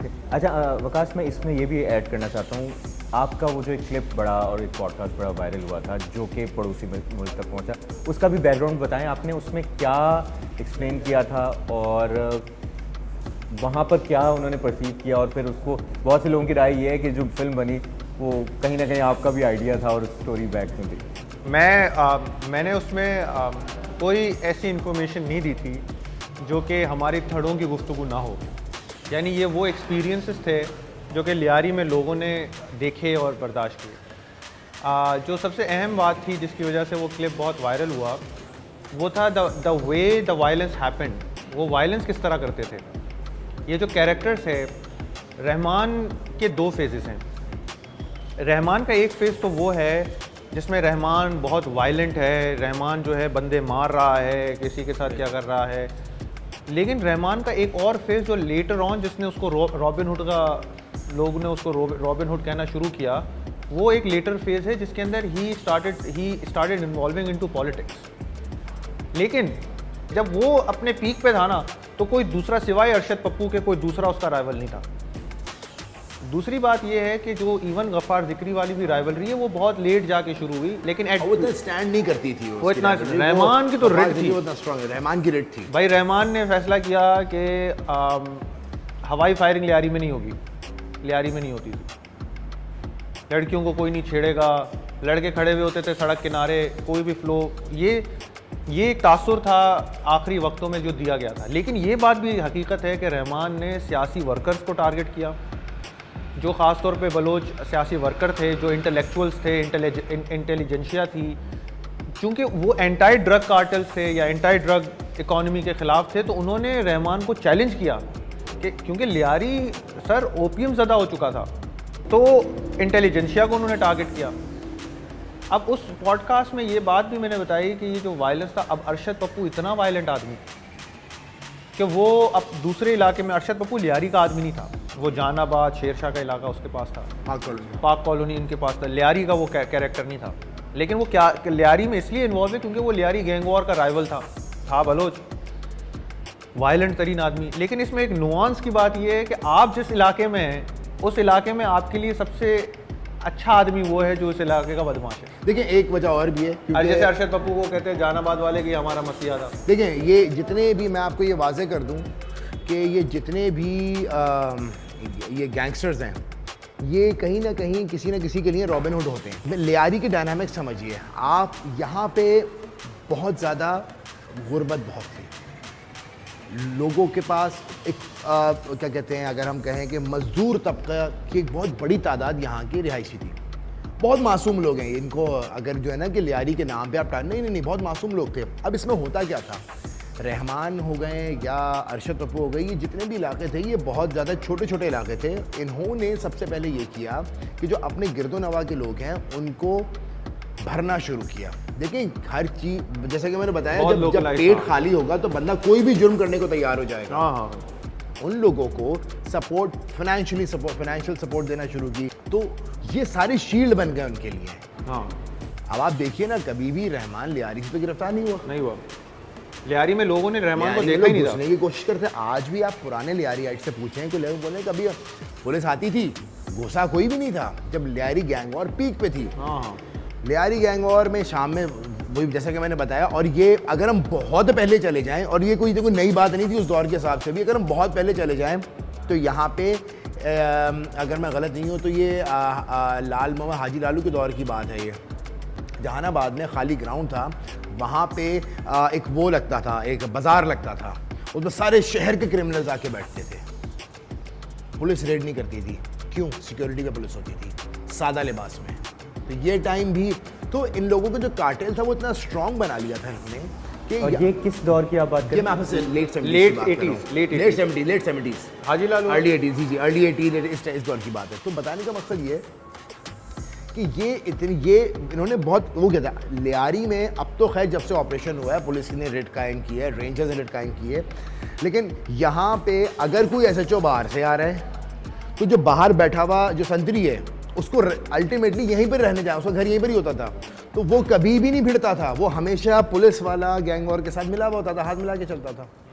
Okay. अच्छा वकास, मैं इसमें ये भी ऐड करना चाहता हूँ, आपका वो जो एक क्लिप बड़ा और एक पॉडकास्ट बड़ा वायरल हुआ था जो कि पड़ोसी मुल्क तक पहुँचा, उसका भी बैकग्राउंड बताएं, आपने उसमें क्या एक्सप्लेन किया था और वहाँ पर क्या उन्होंने परसीव किया, और फिर उसको बहुत से लोगों की राय ये है कि जो फिल्म बनी वो कहीं ना कहीं आपका भी आइडिया था और स्टोरी बैक में भी। मैंने उसमें कोई ऐसी इन्फॉर्मेशन नहीं दी थी जो कि हमारी थड़ों की गुफ्तगू ना हो। यानी ये वो एक्सपीरियंसेस थे जो कि लियारी में लोगों ने देखे और बर्दाश्त किए। जो सबसे अहम बात थी जिसकी वजह से वो क्लिप बहुत वायरल हुआ, वो था the way the violence happened. वो वायलेंस किस तरह करते थे। ये जो कैरेक्टर्स है, रहमान के दो फेजेस हैं। रहमान का एक फेज़ तो वो है जिसमें रहमान बहुत वायलेंट है, रहमान जो है बंदे मार रहा है, किसी के साथ क्या कर रहा है। लेकिन रहमान का एक और फेज़ जो लेटर ऑन जिसने उसको रॉबिन हुड का, लोग ने उसको रॉबिन हुड कहना शुरू किया, वो एक लेटर फेज़ है जिसके अंदर he started involving into politics. लेकिन जब वो अपने पीक पे था ना, तो कोई दूसरा सिवाय अरशद पप्पू के कोई दूसरा उसका राइवल नहीं था। दूसरी बात यह है कि जो इवन गफ्फार ज़िक्री वाली भी राइवलरी है वो बहुत लेट जाके शुरू हुई, लेकिन वो इतना स्टैंड नहीं करती थी वो इतना, रहमान की तो रेड थी, उतना स्ट्रांग है, रहमान की रेड थी भाई। रहमान ने फैसला किया कि हवाई फायरिंग लियारी में नहीं होगी, लियारी में नहीं होती थी, लड़कियों को कोई नहीं छेड़ेगा, लड़के खड़े हुए होते थे सड़क किनारे, कोई भी फ्लो, ये एक तासुर था आखिरी वक्तों में जो दिया गया था। लेकिन ये बात भी हकीकत है कि रहमान ने सियासी वर्कर्स को टारगेट किया, जो ख़ास तौर पे बलोच सियासी वर्कर थे, जो इंटेलेक्चुअल्स थे, इंटेलिजेंशिया थी। क्योंकि वो एंटी ड्रग कार्टल्स थे या एंटी ड्रग इकॉनमी के ख़िलाफ़ थे, तो उन्होंने रहमान को चैलेंज किया कि क्योंकि लियारी सर ओपियम ज़दा हो चुका था, तो इंटेलिजेंशिया को उन्होंने टारगेट किया। अब उस पॉडकास्ट में ये बात भी मैंने बताई कि ये जो वायलेंस था, अब अरशद पप्पू इतना वायलेंट आदमी कि वो अब दूसरे इलाके में, अरशद पप्पू लियारी का आदमी नहीं था, वो जहानाबाद शेरशाह का इलाका उसके पास था, पाक कॉलोनी इनके पास था, लियारी का वो कैरेक्टर नहीं था। लेकिन वो क्या लियारी में इसलिए इन्वॉल्व है क्योंकि वो लियारी गैंग वॉर का राइवल था बलोच, वायलेंट तरीन आदमी। लेकिन इसमें एक नुआंस की बात ये है कि आप जिस इलाके में हैं, उस इलाके में आपके लिए सबसे अच्छा आदमी वो है जो इस इलाके का बदमाश है। देखिए एक वजह और भी है, जैसे अरशद पप्पू को कहते हैं जहानाबाद वाले कि हमारा मसीहा था। देखिए ये जितने भी, मैं आपको ये वाजे कर दूं कि ये जितने भी ये गैंगस्टर्स हैं, ये कहीं ना कहीं किसी न किसी के लिए रॉबिन हुड होते हैं। लियारी की डायनामिक्स समझिए आप, यहाँ पे बहुत ज़्यादा गुर्बत बहुत थी, लोगों के पास एक क्या कहते हैं, अगर हम कहें कि मज़दूर तबका की एक बहुत बड़ी तादाद यहाँ की रिहायशी थी। बहुत मासूम लोग हैं, इनको अगर जो है ना कि लियारी के नाम पे आप नहीं, बहुत मासूम लोग थे। अब इसमें होता क्या था, रहमान हो गए या अरशद पप्पू हो गए, ये जितने भी इलाके थे ये बहुत ज़्यादा छोटे छोटे इलाके थे। इन्होंने सबसे पहले ये किया कि जो अपने गिरदो नवा के लोग हैं उनको भरना शुरू किया। देखिए हर चीज़, जैसे कि मैंने बताया, जब पेट खाली होगा तो बंदा कोई भी जुर्म करने को तैयार हो जाएगा। हाँ। उन लोगों को सपोर्ट, फाइनेंशियल सपोर्ट देना शुरू की, तो ये सारे शील्ड बन गए उनके लिए। हाँ। अब आप देखिए ना, कभी भी रहमान लियारी से तो गिरफ्तार नहीं हुआ। लियारी में लोगों ने रहमान को देखा ही नहीं था, घुसने की कोशिश करते। आज भी आप पुराने लियारीइट से पूछें कि लोग बोले कभी पुलिस आती थी, घुसा कोई भी नहीं था जब लियारी गैंग वॉर पीक पे थी। हाँ। लियारी गैंग वॉर में शाम में वही जैसा कि मैंने बताया, और ये अगर हम बहुत पहले चले जाएं, और ये कोई देखो नई बात नहीं थी उस दौर के हिसाब से भी, अगर हम बहुत पहले चले जाएं तो यहाँ पे अगर मैं गलत नहीं हूँ तो ये लाल मोहम्मद हाजी लालू के दौर की बात है। ये जहानाबाद में खाली ग्राउंड था, वहाँ पे एक वो लगता था, एक बाज़ार लगता था, उसमें सारे शहर के क्रिमिनल्स आके बैठते थे। पुलिस रेड नहीं करती थी, क्यों? सिक्योरिटी का पुलिस होती थी सादा लिबास में। तो ये टाइम भी, तो इन लोगों का जो कार्टेल था वो इतना स्ट्रॉन्ग बना लिया था इन्होंने कि और ये किस दौर की आप बात कर रहे हैं? मैं आपसे लेट 70s हाजी लालू, अर्ली 80s इस दौर की बात है। तो बताने का मकसद ये कि ये इन्होंने बहुत वो किया था लियारी में। अब तो खैर जब से ऑपरेशन हुआ है, पुलिस ने रेड कायम की है, रेंजर्स ने रेड कायम की है, लेकिन यहाँ पे अगर कोई SHO बाहर से आ रहा है तो जो बाहर बैठा हुआ जो संतरी है उसको अल्टीमेटली यहीं पर रहने जाए, उसका घर यहीं पर ही होता था, तो वो कभी भी नहीं भिड़ता था, वो हमेशा पुलिस वाला गैंग वॉर के साथ मिला हुआ होता था, हाथ मिला के चलता था।